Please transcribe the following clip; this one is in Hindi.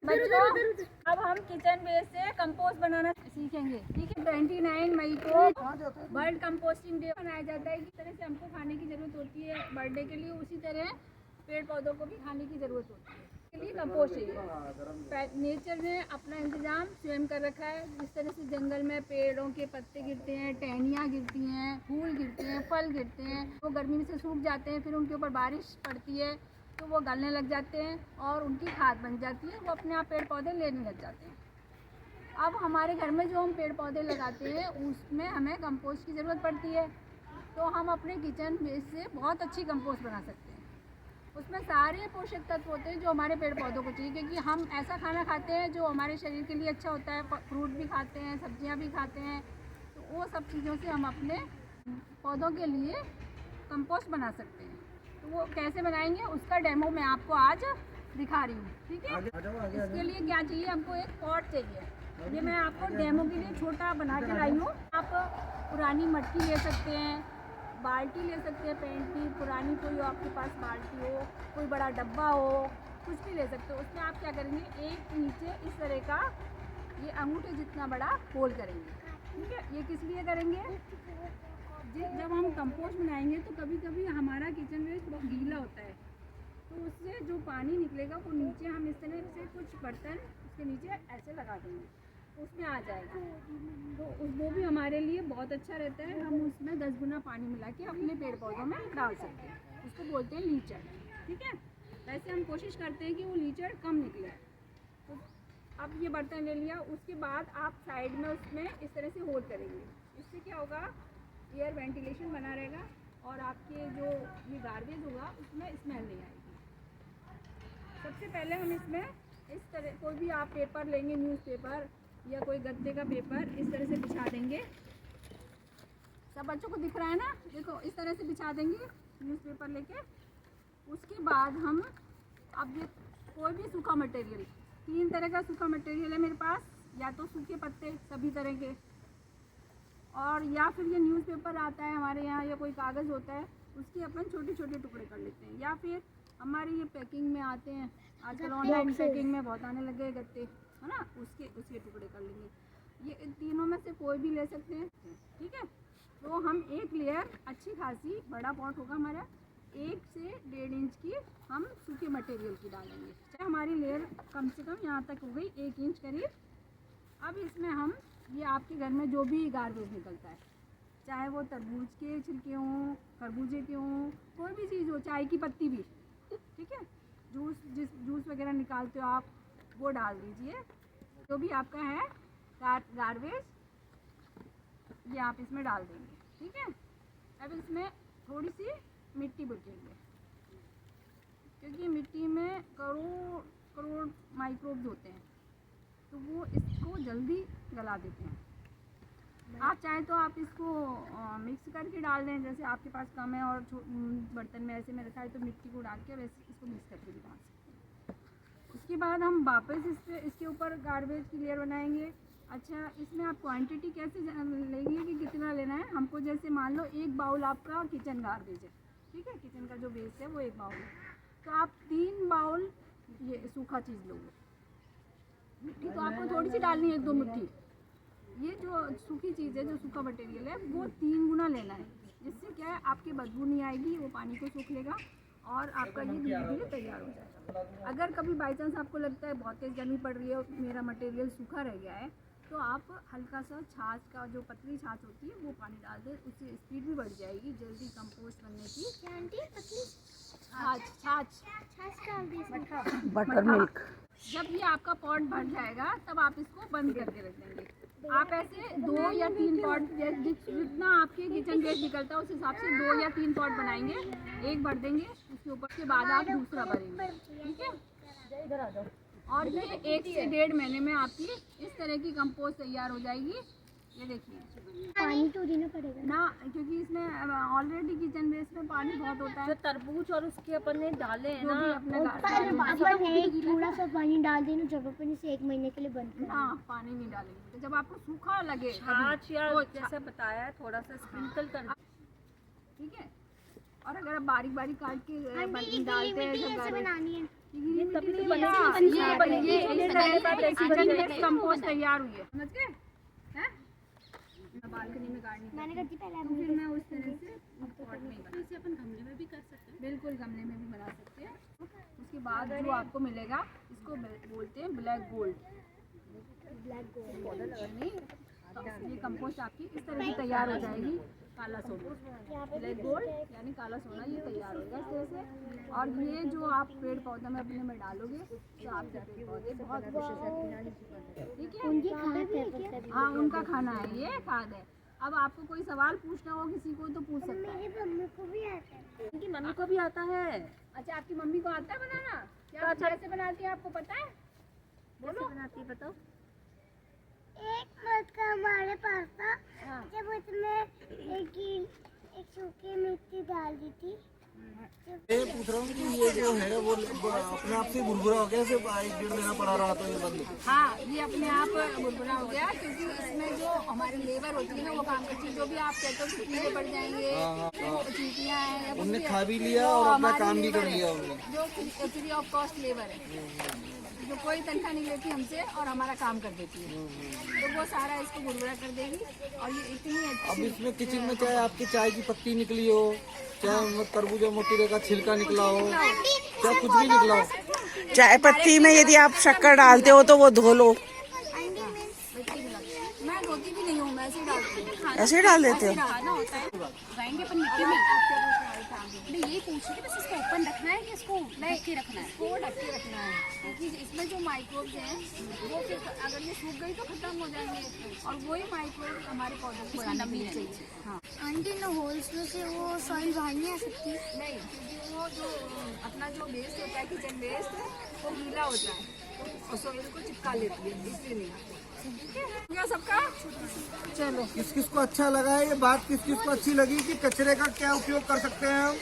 बच्चों, अब हम किचन वेस्ट से कंपोस्ट बनाना सीखेंगे। ठीक है, 29 मई को वर्ल्ड कंपोस्टिंग डे मनाया जाता है। इस तरह से हमको खाने की जरूरत होती है बर्थडे के लिए, उसी तरह पेड़ पौधों को भी खाने की जरूरत होती है। इसके लिए कंपोस्ट चाहिए। नेचर ने अपना इंतजाम स्वयं कर रखा है। जिस तरह से जंगल में पेड़ों के पत्ते गिरते हैं, टहनियाँ गिरती हैं, फूल गिरते हैं, फल गिरते हैं, वो गर्मी से सूख जाते हैं, फिर उनके ऊपर बारिश पड़ती है तो वो गलने लग जाते हैं और उनकी खाद बन जाती है, वो अपने आप पेड़ पौधे लेने लग जाते हैं। अब हमारे घर में जो हम पेड़ पौधे लगाते हैं उसमें हमें कंपोस्ट की ज़रूरत पड़ती है, तो हम अपने किचन वेस्ट से बहुत अच्छी कंपोस्ट बना सकते हैं। उसमें सारे पोषक तत्व होते हैं जो हमारे पेड़ पौधों को चाहिए, क्योंकि हम ऐसा खाना खाते हैं जो हमारे शरीर के लिए अच्छा होता है। फ्रूट भी खाते हैं, सब्जियां भी खाते हैं, तो वो सब चीज़ों से हम अपने पौधों के लिए कंपोस्ट बना सकते हैं। तो वो कैसे बनाएंगे उसका डेमो मैं आपको आज दिखा रही हूँ। ठीक है, इसके लिए क्या चाहिए, हमको एक पॉट चाहिए। ये मैं आपको डेमो के लिए छोटा बना के लाई हूँ। आप पुरानी मटकी ले सकते हैं, बाल्टी ले सकते हैं, पेंट की पुरानी कोई आपके पास बाल्टी हो, कोई बड़ा डब्बा हो, कुछ भी ले सकते हो। उसमें आप क्या करेंगे, एक नीचे इस तरह का ये अंगूठे जितना बड़ा होल करेंगे। ठीक है, ये किस लिए करेंगे, जब हम कंपोस्ट बनाएंगे तो कभी कभी हमारा किचन वेस्ट बहुत गीला होता है, तो उससे जो पानी निकलेगा वो नीचे हम इस तरह से कुछ बर्तन उसके नीचे ऐसे लगा देंगे, उसमें आ जाएगा, तो वो भी हमारे लिए बहुत अच्छा रहता है। हम उसमें 10 गुना पानी मिला के अपने पेड़ पौधों में डाल सकते हैं, उसको बोलते हैं लीचड़। ठीक है, वैसे हम कोशिश करते हैं कि वो लीचड़ कम निकले। तो अब ये बर्तन ले लिया, उसके बाद आप साइड में उसमें इस तरह से होल करेंगे। इससे क्या होगा, एयर वेंटिलेशन बना रहेगा और आपके जो ये गार्बेज होगा उसमें स्मेल नहीं आएगी। सबसे पहले हम इसमें इस तरह कोई भी आप पेपर लेंगे, न्यूज़पेपर या कोई गद्दे का पेपर, इस तरह से बिछा देंगे। सब बच्चों को दिख रहा है ना, देखो इस तरह से बिछा देंगे न्यूज़पेपर लेके। उसके बाद हम अब ये कोई भी सूखा मटेरियल, 3 तरह का सूखा मटेरियल है मेरे पास, या तो सूखे पत्ते सभी तरह के, और या फिर ये न्यूज़पेपर आता है हमारे यहाँ, या कोई कागज़ होता है, उसके अपन छोटे छोटे टुकड़े कर लेते हैं, या फिर हमारे ये पैकिंग में आते हैं आजकल, ऑनलाइन पैकिंग में बहुत आने लगे गत्ते, है ना, उसके टुकड़े कर लेंगे। ये तीनों में से कोई भी ले सकते हैं। ठीक है, तो हम एक लेयर अच्छी खासी, बड़ा पॉट होगा हमारा, 1 से 1.5 इंच की हम सूखे मटेरियल की डालेंगे। चाहे हमारी लेयर कम से कम यहाँ तक हो गई 1 इंच करीब। अब इसमें हम ये आपके घर में जो भी गार्बेज निकलता है, चाहे वो तरबूज के छिलके हों, खरबूजे के हों, कोई भी चीज़ हो, चाय की पत्ती भी, ठीक है, जूस वगैरह निकालते हो आप, वो डाल दीजिए। जो भी आपका है गार्बेज, ये आप इसमें डाल देंगे। ठीक है, अब इसमें थोड़ी सी मिट्टी बुकेंगे, क्योंकि मिट्टी में करोड़ करोड़ माइक्रोब्स होते हैं, तो वो इसको जल्दी गला देते हैं। आप चाहें तो आप इसको मिक्स करके डाल दें, जैसे आपके पास कम है और बर्तन में ऐसे में रखा है तो मिट्टी को डाल के वैसे इसको मिक्स करके भी डाल सकते हैं। उसके बाद हम वापस इसके ऊपर गार्बेज की लेयर बनाएंगे। अच्छा, इसमें आप क्वांटिटी कैसे लेंगे कि कितना लेना है हमको, जैसे मान लो 1 बाउल आपका किचन गार्बेज है, ठीक है, किचन का जो वेस्ट है वो 1 बाउल है, तो आप 3 बाउल ये सूखा चीज़ लोगे। मिट्टी तो आपको थोड़ी सी डालनी है, 1-2 मुट्ठी। ये जो सूखी चीज़ है, जो सूखा मटेरियल है, वो 3 गुना लेना है, जिससे क्या है आपकी बदबू नहीं आएगी, वो पानी को सूख लेगा और आपका ये धीरे धीरे तैयार हो जाएगा। अगर कभी बाई चांस आपको लगता है बहुत तेज़ गर्मी पड़ रही है और मेरा मटेरियल सूखा रह गया है, तो आप हल्का सा छाछ का, जो पतली छाछ होती है, वो पानी डाल दें, उससे स्पीड भी बढ़ जाएगी जल्दी कंपोस्ट बनने की। छाछ बटर मिल्क। जब ये आपका पॉट भर जाएगा तब आप इसको बंद करके रख देंगे। आप ऐसे 2 या 3 पॉट, जितना आपके किचन वेस्ट निकलता है उस हिसाब से 2 या 3 पॉट बनाएंगे, एक भर देंगे, उसके ऊपर के बाद आप दूसरा भरेंगे। ठीक है, इधर आ जाओ। और ये 1 से 1.5 महीने में आपकी इस तरह की कंपोस्ट तैयार हो जाएगी। ये देखिए, पानी तो देना पड़ेगा ना, क्योंकि इसमें ऑलरेडी किचन वेस्ट में पानी बहुत होता है। जो तरबूज और उसके अपन ने डाले हैं ना, अपने थोड़ा सा पानी डाल देना जब अपन इसे 1 महीने के लिए बंद करें। हाँ, पानी नहीं डालेंगे, तो जब आपको सूखा लगे छाछ या जैसे बताया है थोड़ा सा स्प्रिंकल कर। ठीक है, और अगर आप बारीक बारीक काट के डालते हैं, बनानी है ये तभी तो बनेगा। किचन वेस्ट कंपोस्ट तैयार हुई है, समझ गए? हैं? बालकनी में गार्डनिंग मैंने कर दी पहले। तो फिर मैं उस तरह से पॉट में तो इसे अपन गमले में भी कर सकते हैं। बिल्कुल गमले में भी बना सकते हैं। उसके बाद जो आपको मिलेगा इसको बोलते हैं ब्लैक गोल्ड। ये कंपोस्ट आपकी इस तरह से तैयार हो जाएगी। काला सोना, ब्लैक गोल्ड यानी काला सोना, ये तैयार होगा इस तरह से। और ये जो आप पेड़ पौधे में अपने में डालोगे तो आपके पेड़ पौधे बहुत खुश है। ठीक है, उनकी खाद है। हाँ उनका खाना है, ये खाद है। अब आपको कोई सवाल पूछना हो किसी को तो पूछ सकता है। मेरी मम्मी को भी आता है। उनकी मम्मी को भी आता है। अच्छा, आपकी मम्मी को आता है बनाना? क्या कैसे बनाती है आपको पता है? बोलो बनाती है, बताओ। एक मटका हमारे पास था, हाँ। जब उसमें एक सूखी मिट्टी डाल दी थी। मैं पूछ रहा हूँ कि ये जो है वो अपने आप से बुरबुरा हो गया, सिर्फ 1-1.5 महीना पड़ा रहा तो ये बंद? हाँ, ये अपने आप बुरबुरा हो गया क्योंकि इसमें जो हमारी लेबर होती है ना वो काम करती है। जो भी आप कहते हो कि कीड़े पड़ जाएंगे, वो चींटियाँ हैं या कुछ उनने भी है, खा भी लिया वो और अपना हमारी काम भी कर लेबर है, लिया उन्होंने। जो फ्री ऑफ कॉस्ट लेबर है, जो कोई तनख्वाह नहीं लेती हमसे और हमारा काम कर देती है। तो वो सारा इसको बुरबुरा कर देगी। और ये इतनी अब अच्छी इसमें किचन में चाहे आपकी चाय की पत्ती निकली हो, चाहे तरबूजा मोतीरे का छिलका निकला हो, चाहे कुछ भी निकला हो, चाय पत्ती में यदि आप शक्कर डालते हो तो वो धो लो, मैं धोती भी नहीं हूँ, मैं ऐसे ही डालती हूँ। ऐसे ही डाल देते हो। खाना होता है उगाएंगे अपन मिट्टी में। मैं यही पूछ रही थी, बस इसको ओपन रखना है कि इसको ढक के रखना है? इसको ढक के रखना है क्योंकि इसमें जो माइक्रोब्स हैं वो फिर अगर ये सूख गई तो खत्म हो जाएंगे और वही माइक्रोब हमारे पौधों को बढ़ाने के लिए चाहिए। हाँ, आंटी इन होल्स में से वो सॉइल बाहर नहीं आ सकती। नहीं, क्योंकि वो जो अपना जो वेस्ट होता है किचन वेस्ट वो गीला होता है और सॉइल को चिपका लेती है, इसलिए नहीं आता। ठीक है, हो गया सबका? चलो, किस किस को अच्छा लगा है, ये बात किस किस को अच्छी लगी कि कचरे का क्या उपयोग कर सकते हैं हम?